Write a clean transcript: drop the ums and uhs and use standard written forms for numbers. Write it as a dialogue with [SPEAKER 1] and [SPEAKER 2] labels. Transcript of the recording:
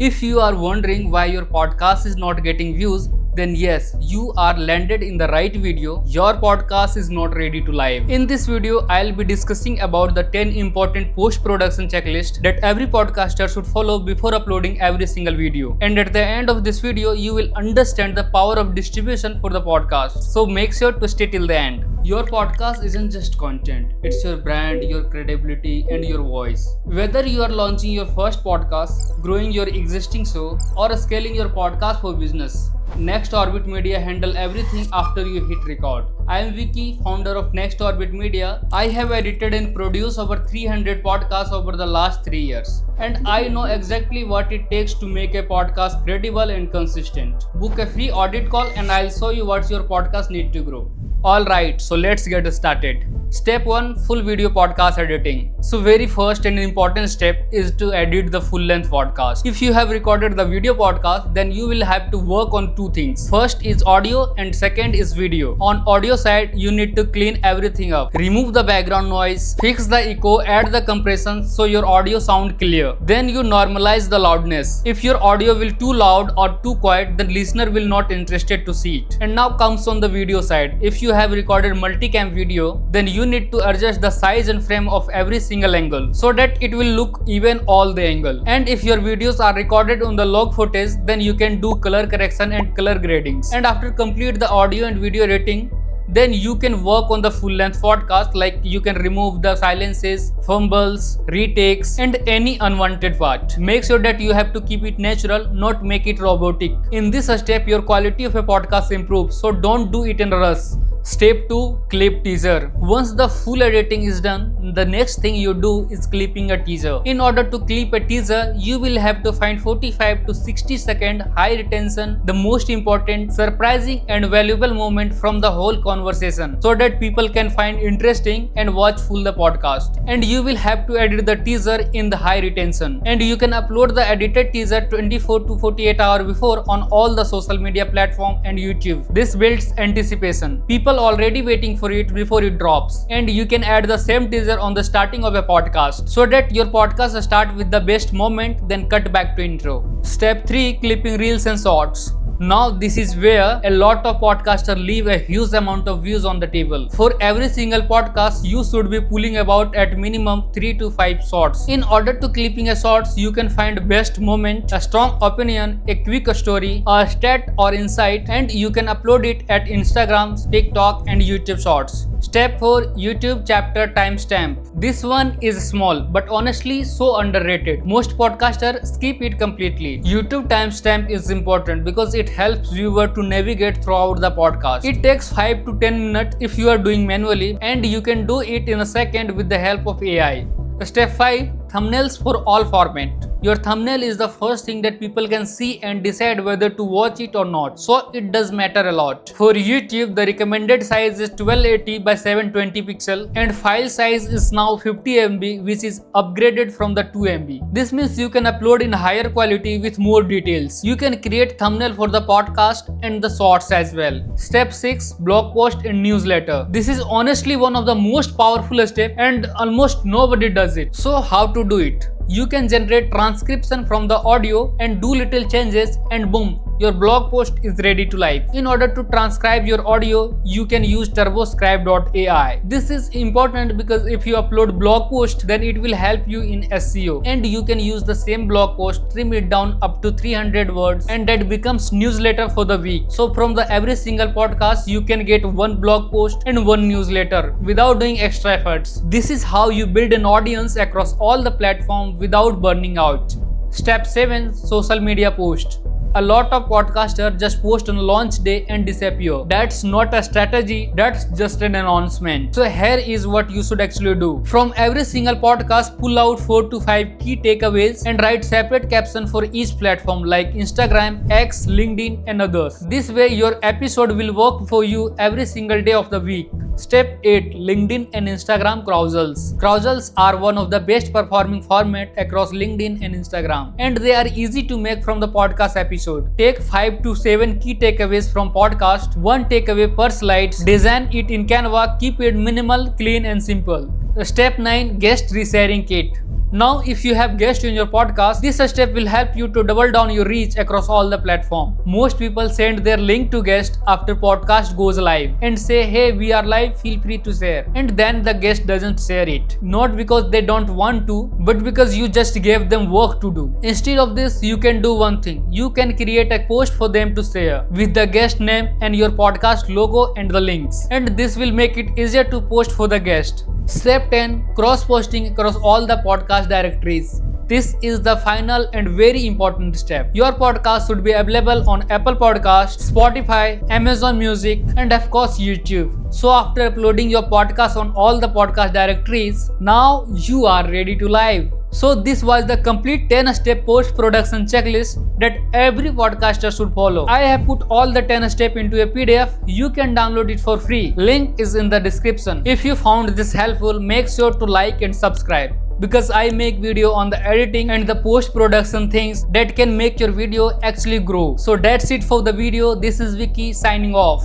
[SPEAKER 1] If you are wondering why your podcast is not getting views, then yes, you are landed in the right video. Your podcast is not ready to live. In this video, I'll be discussing about the 10 important post-production checklist that every podcaster should follow before uploading every single video. And at the end of this video, you will understand the power of distribution for the podcast. So make sure to stay till the end. Your podcast isn't just content, it's your brand, your credibility, and your voice. Whether you are launching your first podcast, growing your existing show, or scaling your podcast for business, Next Orbit Media handle everything after you hit record. I am Vicky, founder of Next Orbit Media. I have edited and produced over 300 podcasts over the last 3 years. And I know exactly what it takes to make a podcast credible and consistent. Book a free audit call and I'll show you what your podcast needs to grow. Alright, so let's get started. Step 1, full video podcast editing. So very first and important step is to edit the full length podcast. If you have recorded the video podcast, then you will have to work on two things. First is audio and second is video. On audio side, you need to clean everything up. Remove the background noise, fix the echo, add the compression so your audio sound clear. Then you normalize the loudness. If your audio will too loud or too quiet, the listener will not interested to see it. And now comes on the video side. If you have recorded multicam video, then you need to adjust the size and frame of every single angle so that it will look even all the angle. And if your videos are recorded on the log footage, then you can do color correction and color gradings. And after complete the audio and video editing, then you can work on the full length podcast, like you can remove the silences, fumbles, retakes and any unwanted part. Make sure that you have to keep it natural, not make it robotic. In this step, your quality of a podcast improves, so don't do it in a rush. Step 2, clip teaser. Once the full editing is done, the next thing you do is clipping a teaser. In order to clip a teaser, you will have to find 45 to 60 second high retention, the most important, surprising and valuable moment from the whole conversation so that people can find interesting and watch full the podcast. And you will have to edit the teaser in the high retention. And you can upload the edited teaser 24 to 48 hours before on all the social media platform and YouTube. This builds anticipation. People already waiting for it before it drops. And you can add the same teaser on the starting of a podcast so that your podcast start with the best moment, then cut back to intro. Step 3, clipping reels and shorts. Now this is where a lot of podcasters leave a huge amount of views on the table. For every single podcast, you should be pulling about at minimum 3 to 5 shorts. In order to clipping a shorts, you can find best moment, a strong opinion, a quick story, a stat or insight, and you can upload it at Instagram, TikTok and YouTube shorts. Step 4, YouTube chapter timestamp. This one is small but honestly so underrated. Most podcasters skip it completely. YouTube timestamp is important because it helps viewer to navigate throughout the podcast. It takes 5 to 10 minutes if you are doing manually, and you can do it in a second with the help of AI. Step 5, thumbnails for all format. Your thumbnail is the first thing that people can see and decide whether to watch it or not, so it does matter a lot. For YouTube, the recommended size is 1280 by 720 pixel and file size is now 50 MB, which is upgraded from the 2 MB. This means you can upload in higher quality with more details. You can create thumbnail for the podcast and the shorts as well. Step 6, blog post and newsletter. This is honestly one of the most powerful steps and almost nobody does it. So how to do it? You can generate transcription from the audio and do little changes and boom, your blog post is ready to live. In order to transcribe your audio, you can use turboscribe.ai. This is important because if you upload blog post, then it will help you in SEO. And you can use the same blog post, trim it down up to 300 words, and that becomes newsletter for the week. So from the every single podcast, you can get one blog post and one newsletter without doing extra efforts. This is how you build an audience across all the platforms without burning out. Step 7, social media post. A lot of podcasters just post on launch day and disappear. That's not a strategy, that's just an announcement. So here is what you should actually do. From every single podcast, pull out 4 to 5 key takeaways and write separate caption for each platform like Instagram, X, LinkedIn and others. This way your episode will work for you every single day of the week. Step 8, LinkedIn and Instagram carousels. Carousels are one of the best performing format across LinkedIn and Instagram, and they are easy to make from the podcast episode. Take 5 to 7 key takeaways from podcast, one takeaway per slide, design it in Canva, keep it minimal, clean and simple. Step 9, guest resharing kit. Now, if you have guests in your podcast, this step will help you to double down your reach across all the platforms. Most people send their link to guest after podcast goes live and say, hey, we are live, feel free to share. And then the guest doesn't share it. Not because they don't want to, but because you just gave them work to do. Instead of this, you can do one thing. You can create a post for them to share with the guest name and your podcast logo and the links. And this will make it easier to post for the guest. Step 10. Cross-posting across all the podcast directories. This is the final and very important step. Your podcast should be available on Apple Podcasts, Spotify, Amazon Music, and of course YouTube. So after uploading your podcast on all the podcast directories, now you are ready to live. So this was the complete 10-step post-production checklist that every podcaster should follow. I have put all the 10 steps into a PDF. You can download it for free. Link is in the description. If you found this helpful, make sure to like and subscribe, because I make video on the editing and the post-production things that can make your video actually grow. So that's it for the video. This is Vicky signing off.